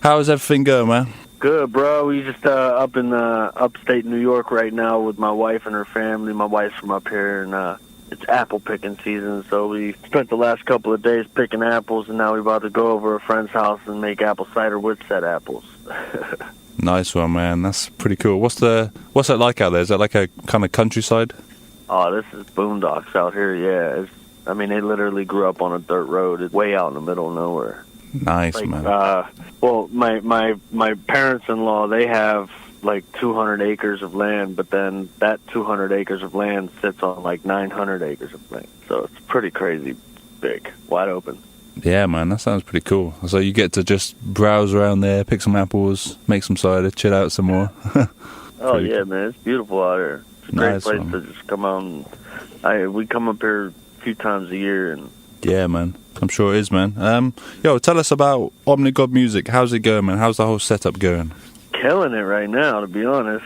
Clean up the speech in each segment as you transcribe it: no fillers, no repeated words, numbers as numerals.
How's everything going, man? Good, bro. We just up in upstate New York right now with my wife and her family. My wife's from up here, and it's apple picking season, so we spent the last couple of days picking apples, and now we're about to go over a friend's house and make apple cider with said apples. Nice one, man. That's pretty cool. What's that like out there? Is that like a kind of countryside? Oh, this is boondocks out here, yeah. They literally grew up on a dirt road. It's way out in the middle of nowhere. Nice, man. Well, my parents-in-law, they have like 200 acres of land, but then that 200 acres of land sits on like 900 acres of land. So it's pretty crazy big, wide open. Yeah, man, that sounds pretty cool. So you get to just browse around there, pick some apples, make some cider, chill out some more. Oh, yeah, man, it's beautiful out here. It's a great place one. to just come out and we come up here a few times a year. And yeah, man, I'm sure it is, man. Tell us about Omnigod Music. How's it going, man? How's the whole setup going? Killing it right now, to be honest.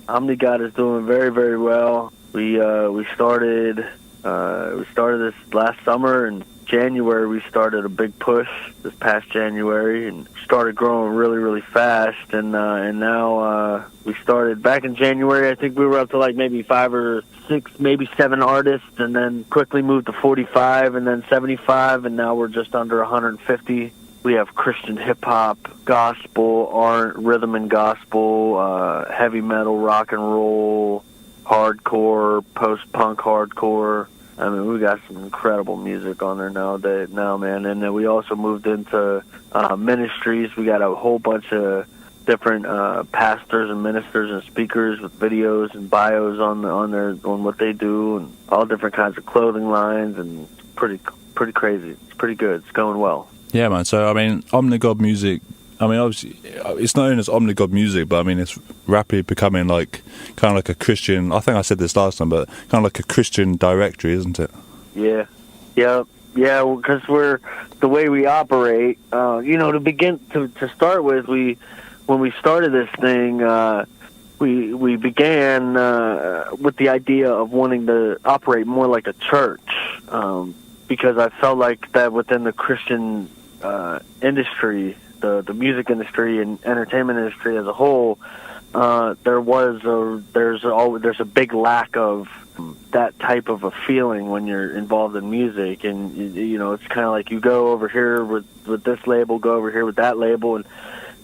Omnigod is doing very, very well. We started this last summer. In January, we started a big push this past January and started growing really, really fast. And now we started back in January. I think we were up to like maybe 5 or 6, maybe 7 artists, and then quickly moved to 45 and then 75, and now we're just under 150. We have Christian hip-hop, gospel, art, rhythm and gospel, heavy metal, rock and roll, hardcore, post-punk hardcore. I mean, we got some incredible music on there now, man. And then we also moved into ministries. We got a whole bunch of different pastors and ministers and speakers with videos and bios on what they do, and all different kinds of clothing lines, and pretty crazy. It's pretty good. It's going well. Yeah, man. So, I mean, Omnigod Music, I mean, obviously, it's known as Omnigod Music, but I mean, it's rapidly becoming like, kind of like a Christian, I think I said this last time, but kind of like a Christian directory, isn't it? Yeah, because the way we operate, to start with, when we started this thing, we began with the idea of wanting to operate more like a church, because I felt like that within the Christian industry, the music industry and entertainment industry as a whole, there's a big lack of that type of a feeling when you're involved in music. And it's kind of like you go over here with this label, go over here with that label, and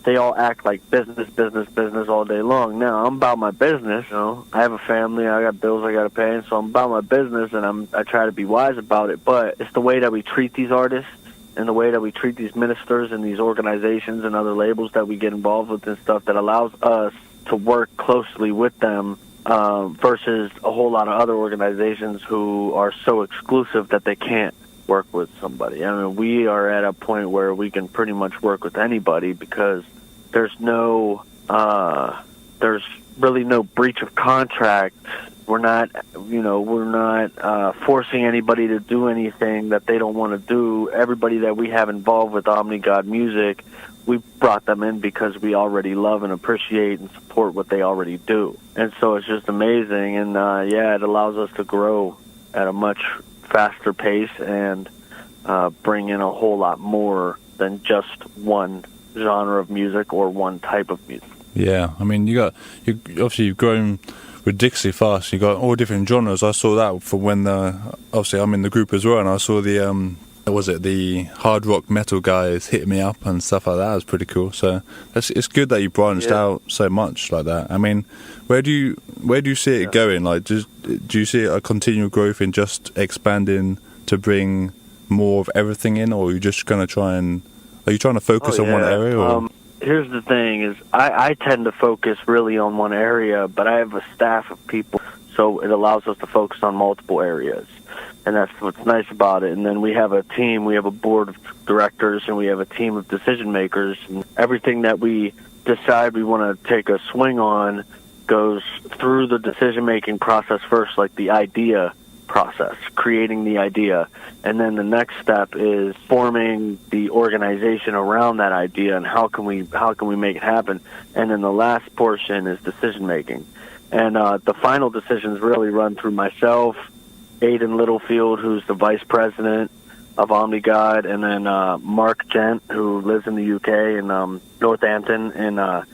they all act like business all day long. Now, I'm about my business. I have a family, I got bills I got to pay, and so I'm about my business, and I try to be wise about it. But it's the way that we treat these artists and the way that we treat these ministers and these organizations and other labels that we get involved with and stuff that allows us to work closely with them versus a whole lot of other organizations who are so exclusive that they can't work with somebody. I mean, we are at a point where we can pretty much work with anybody because there's really no breach of contract. We're not forcing anybody to do anything that they don't want to do. Everybody that we have involved with Omnigod Music, we brought them in because we already love and appreciate and support what they already do. And so it's just amazing. And it allows us to grow at a much faster pace and bring in a whole lot more than just one genre of music or one type of music. Yeah, I mean, you've grown ridiculously fast. You got all different genres. I saw that from when obviously I'm in the group as well, and I saw the hard rock metal guys hitting me up and stuff like that. It was pretty cool. So it's good that you branched out so much like that. I mean, where do you see it going? Like, do you see a continual growth in just expanding to bring more of everything in, or are you just going to are you trying to focus on one area? Or? Here's the thing is I tend to focus really on one area, but I have a staff of people, so it allows us to focus on multiple areas. And that's what's nice about it. And then we have a team, we have a board of directors, and we have a team of decision makers. And everything that we decide we want to take a swing on goes through the decision-making process first, like the idea process, creating the idea. And then the next step is forming the organization around that idea and how can we make it happen. And then the last portion is decision-making. And the final decisions really run through myself, Aiden Littlefield, who's the vice president, OmniGod, and then Mark Gent, who lives in the UK in Northampton, and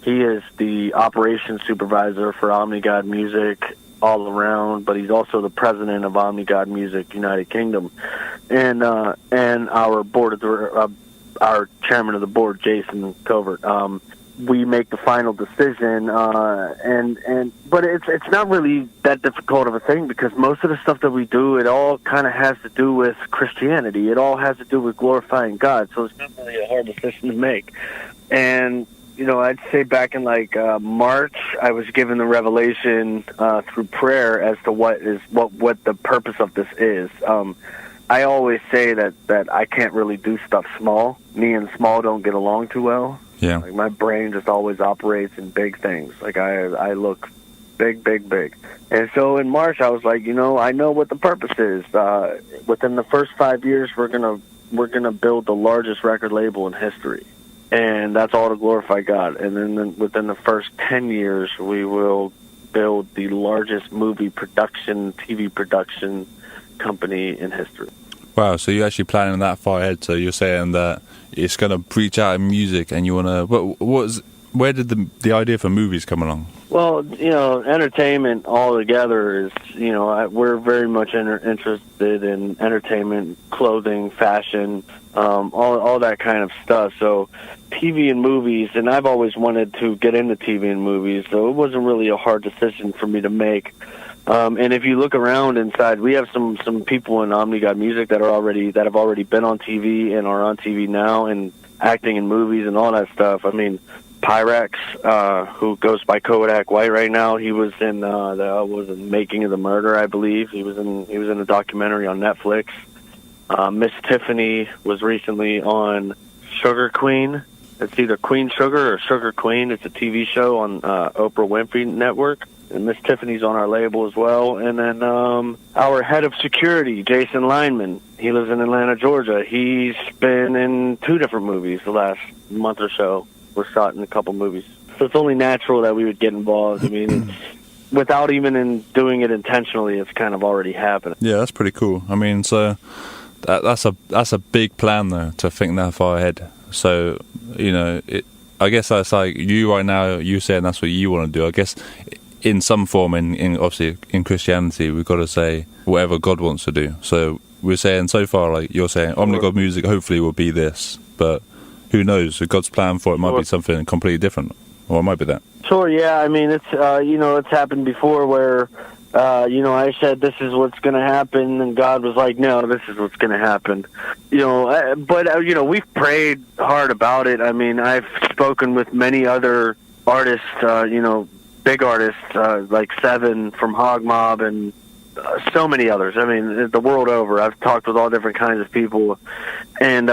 he is the operations supervisor for OmniGod Music all around, but he's also the president of OmniGod Music United Kingdom, and our our chairman of the board, Jason Covert. We make the final decision, but it's not really that difficult of a thing, because most of the stuff that we do, it all kind of has to do with Christianity. It all has to do with glorifying God, so it's not really a hard decision to make. And I'd say back in March, I was given the revelation through prayer as to what the purpose of this is. I always say that I can't really do stuff small. Me and small don't get along too well. Yeah. Like, my brain just always operates in big things. Like, I look big, big, big. And so in March, I was like, I know what the purpose is. Within the first 5 years, we're gonna build the largest record label in history, and that's all to glorify God. And then within the first 10 years, we will build the largest movie production, TV production company in history. Wow, so you're actually planning that far ahead. So you're saying that it's going to preach out in music, and you want to... Where did the idea for movies come along? Well, entertainment altogether is, we're very much interested in entertainment, clothing, fashion, all that kind of stuff. So TV and movies, and I've always wanted to get into TV and movies, so it wasn't really a hard decision for me to make. And if you look around inside, we have some people in OmniGod Music that have already been on TV and are on TV now and acting in movies and all that stuff. I mean, Pyrex, who goes by Kodak White right now, he was in the Making of the Murder, I believe. He was in a documentary on Netflix. Miss Tiffany was recently on Sugar Queen. It's either Queen Sugar or Sugar Queen. It's a TV show on Oprah Winfrey Network. And Miss Tiffany's on our label as well. And then our head of security, Jason Lineman, he lives in Atlanta, Georgia. He's been in 2 different movies the last month or so. We're shot in a couple movies. So it's only natural that we would get involved. I mean, without even doing it intentionally, it's kind of already happening. Yeah, that's pretty cool. I mean, so that's a big plan, though, to think that far ahead. So, I guess that's like you right now, you saying that's what you want to do. I guess in some form, in obviously in Christianity, we've got to say whatever God wants to do. So we're saying so far, like you're saying, OmniGod Music hopefully will be this, but who knows? So God's plan for it might be something completely different, or it might be that. Sure, yeah. I mean, it's it's happened before where I said this is what's going to happen, and God was like, no, this is what's going to happen. But we've prayed hard about it. I mean, I've spoken with many other artists, big artists like Seven from Hog Mob and so many others. I mean, the world over. I've talked with all different kinds of people, and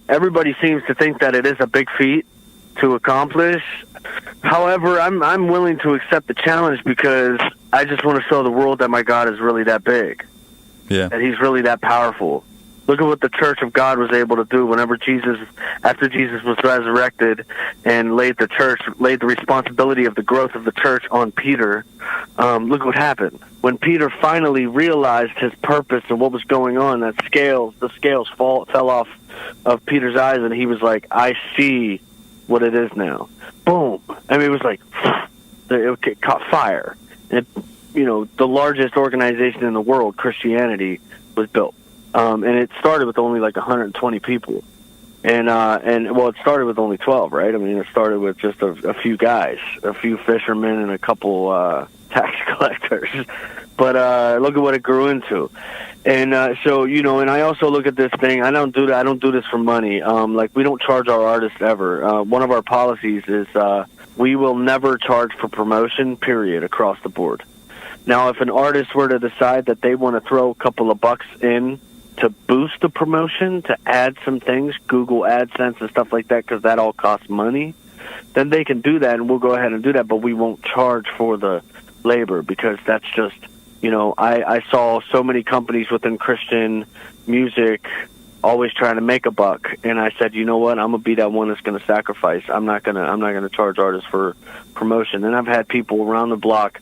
everybody seems to think that it is a big feat to accomplish. However, I'm willing to accept the challenge because I just want to show the world that my God is really that big. Yeah. That he's really that powerful. Look at what the Church of God was able to do after Jesus was resurrected and laid the responsibility of the growth of the church on Peter. Look what happened. When Peter finally realized his purpose and what was going on, the scales fell off of Peter's eyes, and he was like, I see what it is now. Boom. I mean, it was like, it caught fire. And, the largest organization in the world, Christianity, was built. And it started with only like 120 people. And it started with only 12, right? I mean, it started with just a few guys, a few fishermen and a couple tax collectors. But look at what it grew into. And and I also look at this thing. I don't do that. I don't do this for money. We don't charge our artists ever. One of our policies is we will never charge for promotion, period, across the board. Now, if an artist were to decide that they want to throw a couple of bucks in to boost the promotion, to add some things, Google AdSense and stuff like that, because that all costs money, then they can do that, and we'll go ahead and do that, but we won't charge for the labor, because that's just, I saw so many companies within Christian music always trying to make a buck, and I said, you know what, I'm gonna be that one that's gonna sacrifice. I'm not gonna charge artists for promotion. And I've had people around the block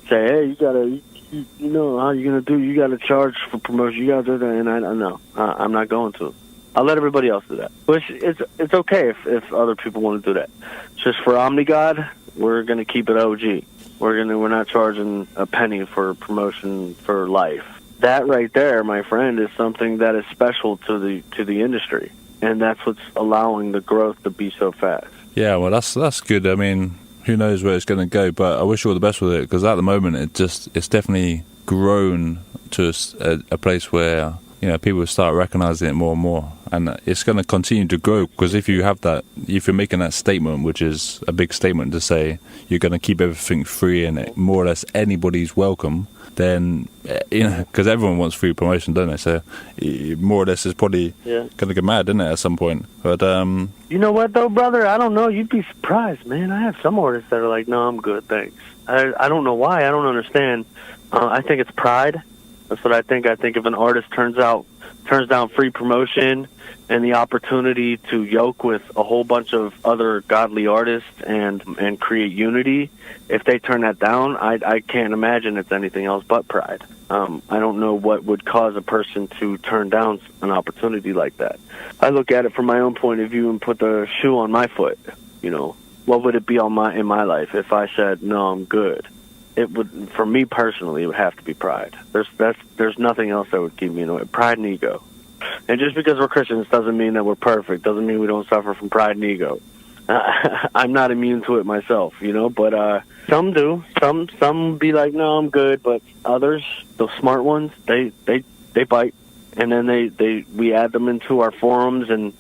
say, hey, you you know, how you gonna do? You got to charge for promotion. You got to do that, and I'm not going to. I'll let everybody else do that. Which it's okay if other people want to do that. Just for OmniGod, we're gonna keep it OG. We're not charging a penny for promotion for life. That right there, my friend, is something that is special to the industry, and that's what's allowing the growth to be so fast. Yeah, well, that's good. I mean, who knows where it's going to go, but I wish you all the best with it, because at the moment it's definitely grown to a place where, you know, people start recognizing it more and more, and it's going to continue to grow, because if you're making that statement, which is a big statement to say you're going to keep everything free and more or less anybody's welcome, then, you know, because everyone wants free promotion, don't they? So more or less it's probably going to get mad, isn't it, at some point? But you know what though, brother? I don't know. You'd be surprised, man. I have some artists that are like, no, I'm good, thanks. I don't know why. I don't understand. I think it's pride. That's what I think. I think if an artist turns down free promotion and the opportunity to yoke with a whole bunch of other godly artists and create unity, if they turn that down, I can't imagine it's anything else but pride. I don't know what would cause a person to turn down an opportunity like that. I look at it from my own point of view and put the shoe on my foot. You know, what would it be in my life if I said, no, I'm good? It would, for me personally, it would have to be pride. There's nothing else that would keep me in the way. Pride and ego. And just because we're Christians doesn't mean that we're perfect. Doesn't mean we don't suffer from pride and ego. I'm not immune to it myself, you know. But some do. Some be like, no, I'm good. But others, those smart ones, they bite, and then we add them into our forums and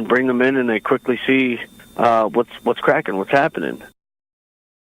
bring them in, and they quickly see what's cracking, what's happening.